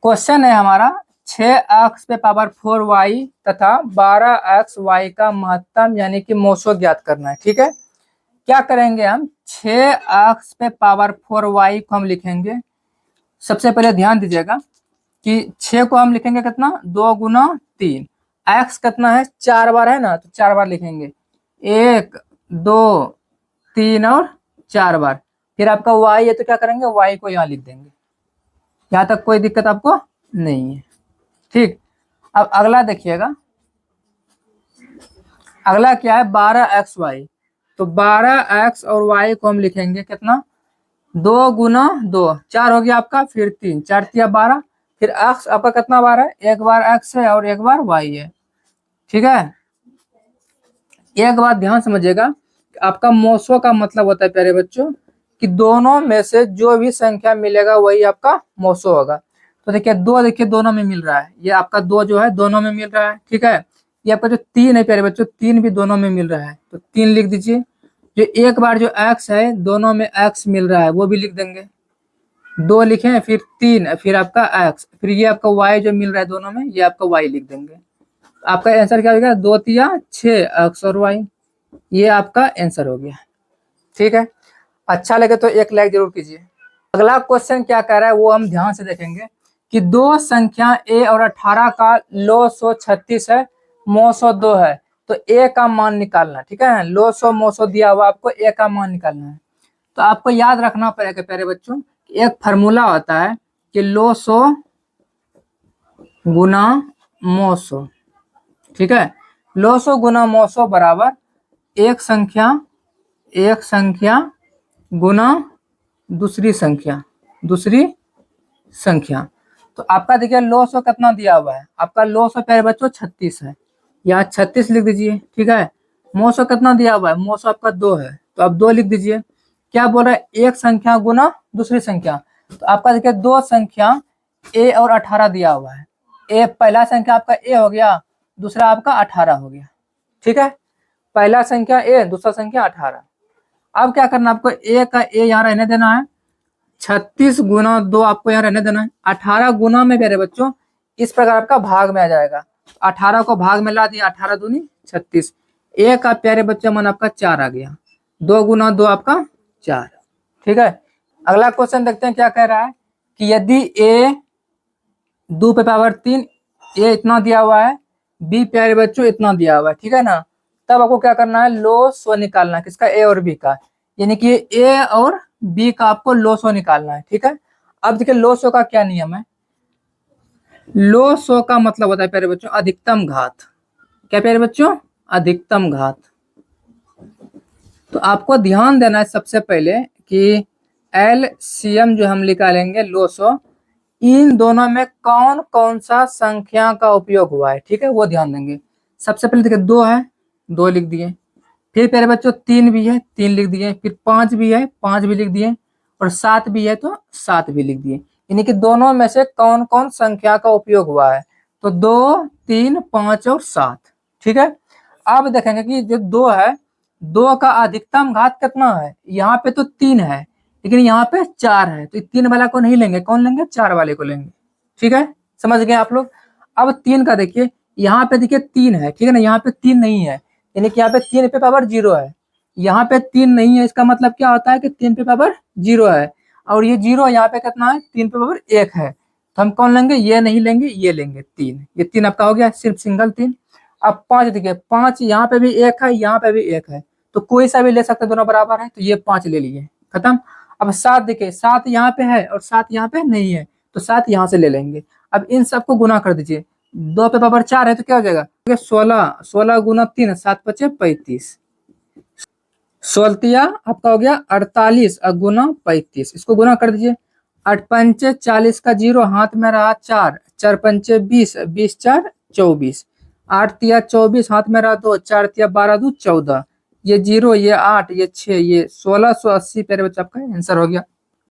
Question है हमारा 6x पे पावर 4y तथा 12xy का महत्तम यानी कि मोसो ज्ञात करना है। ठीक है, क्या करेंगे हम 6x पे पावर 4y को हम लिखेंगे। सबसे पहले ध्यान दीजिएगा कि 6 को हम लिखेंगे कितना 2 गुना 3, x कितना है 4 बार है ना, तो 4 बार लिखेंगे 1 2 3 और 4 बार। फिर आपका y है तो क्या करेंगे y को यहाँ लिख देंगे। यहाँ तक कोई दिक्कत आपको नहीं है। ठीक, अब अगला देखिएगा, अगला क्या है 12xy, तो 12x और y को हम लिखेंगे कितना 2 गुना 2, 4 हो गया आपका, फिर 3, 4 तिया 12, फिर x आपका कितना बार है, एक बार x है और एक बार y है। ठीक है, एक बात ध्यान समझिएगा, आपका मोसो का मतलब होता है प्यारे बच्चों कि दोनों में से जो भी संख्या मिलेगा वही आपका मोसो होगा। तो देखिए 2, देखिए दोनों में मिल रहा है, ये आपका 2 जो है दोनों में मिल रहा है। ठीक है, ये आपका जो 3 है प्यारे बच्चों 3 भी दोनों में मिल रहा है, तो 3 लिख दीजिए। जो एक बार जो x है दोनों में x मिल रहा है वो भी लिख देंगे, 2 लिखे, फिर 3, फिर आपका x, फिर ये आपका y जो मिल रहा है दोनों में ये आपका y लिख देंगे। आपका आंसर क्या हो गया 2 तिया 6 x और y, ये आपका आंसर हो गया। ठीक है, अच्छा लगे तो एक लाइक जरूर कीजिए। अगला क्वेश्चन क्या कह रहा है वो हम ध्यान से देखेंगे कि दो संख्या a और 18 का लॉग 136 है, मोसो 2 है, तो a का मान निकालना। ठीक है, लॉग 100 मोसो दिया हुआ, आपको a का मान निकालना है। तो आपको याद रखना पड़ेगा प्यारे बच्चों, एक फार्मूला होता है कि लॉग 100 गुना मोसो। ठीक है, लॉग 100 गुना मोसो बराबर एक संख्या गुना दूसरी संख्या। तो आपका देखिए लॉग 100 कितना दिया हुआ है, आपका लॉग 100 प्यारे बच्चों 36 है, यहाँ 36 लिख दीजिए। ठीक है, मोसो कितना दिया हुआ है, मोसो आपका 2 है, तो आप 2 लिख दीजिए। क्या बोल रहा है, एक संख्या गुना दूसरी संख्या, तो आपका देखिए दो संख्या a और 18 दिया हुआ है। a पहला संख्या आपका a हो गया, दूसरा आपका 18 हो गया। ठीक है, पहला संख्या a, दूसरा संख्या 18। अब क्या करना, आपको a का a यहाँ रहने देना है, 36 गुना 2 आपको यहाँ रहने देना है। 18 गुना में मेरे बच्चों इस प्रकार आपका भाग में आ जाएगा, 18 को भाग में ला दिया, 18 दूनी 36, a का प्यारे बच्चों मन आपका 4 आ गया, 2 गुना 2 आपका 4। ठीक है, अगला क्वेश्चन देखते हैं क्या कह रहा है कि यदि a 2 पे पावर 3, a इतना दिया हुआ है, b प्यारे बच्चों इतना दिया हुआ है। ठीक है ना, तब आपको क्या करना है लॉग 100 निकालना है, किसका a और b का, यानी कि a और b का आपको लॉग 100 निकालना है। ठीक है, अब देखिए लॉग 100 का क्या नियम है, लॉग 100 का मतलब होता है प्यारे बच्चों अधिकतम घात। क्या प्यारे बच्चों, अधिकतम घात। तो आपको ध्यान देना है सबसे पहले कि LCM जो हम निकालेंगे लॉग 100, इन दोनों में कौन कौन सा संख्या का उपयोग हुआ है। ठीक है, वो ध्यान देंगे। सबसे पहले देखिए 2 है, 2 लिख दिए, फिर प्यारे बच्चों 3 भी है, 3 लिख दिए, फिर 5 भी है, 5 भी लिख दिए, और 7 भी है तो 7 भी लिख दिए। यानी कि दोनों में से कौन कौन संख्या का उपयोग हुआ है, तो 2 3 5 और 7। ठीक है, अब देखेंगे कि जो 2 है, 2 का अधिकतम घात कितना है, यहाँ पे तो 3 है लेकिन यहाँ पे 4 है, तो 3 वाला को नहीं लेंगे, कौन लेंगे 4 वाले को लेंगे। ठीक है, समझ गए आप लोग। अब 3 का देखिए, यहाँ पे देखिए 3 है, ठीक है ना, यहाँ पे 3 नहीं है, यानी कि यहाँ पे 3 पे पावर 0 है, यहाँ पे 3 नहीं है, इसका मतलब क्या होता है कि 3 पे पावर 0 है, और ये 0 यहाँ पे कितना है 3 पे पावर 1 है, तो हम कौन लेंगे, ये नहीं लेंगे, ये लेंगे 3। ये 3 आपका हो गया, सिर्फ सिंगल 3। अब 5 देखिए, 5 यहाँ पे भी 1 है, यहाँ पे भी 1 है, तो कोई सा भी ले सकते, दोनों बराबर है, तो ये 5 ले लिए, खत्म। अब 7 देखिए, 7 यहाँ पे है और 7 यहाँ पे नहीं है, तो 7 यहाँ से ले लेंगे। अब इन सबको गुना कर दीजिए, 2 पे पावर 4 है तो क्या हो जाएगा 16, 16 गुना 3, 7 5 35, 16 आपका हो गया 48 और गुना 35, इसको गुना कर दीजिए। 8 पंचे 40 का 0 हाथ में रहा 4, 4 पंचे 20, 20 4 24, 8 तिया 24 हाथ में रहा 2, 4 तिया 12 2 14, ये 0 ये 8 ये 6 ये 1680 प्यारे बच्चे आपका आंसर हो गया।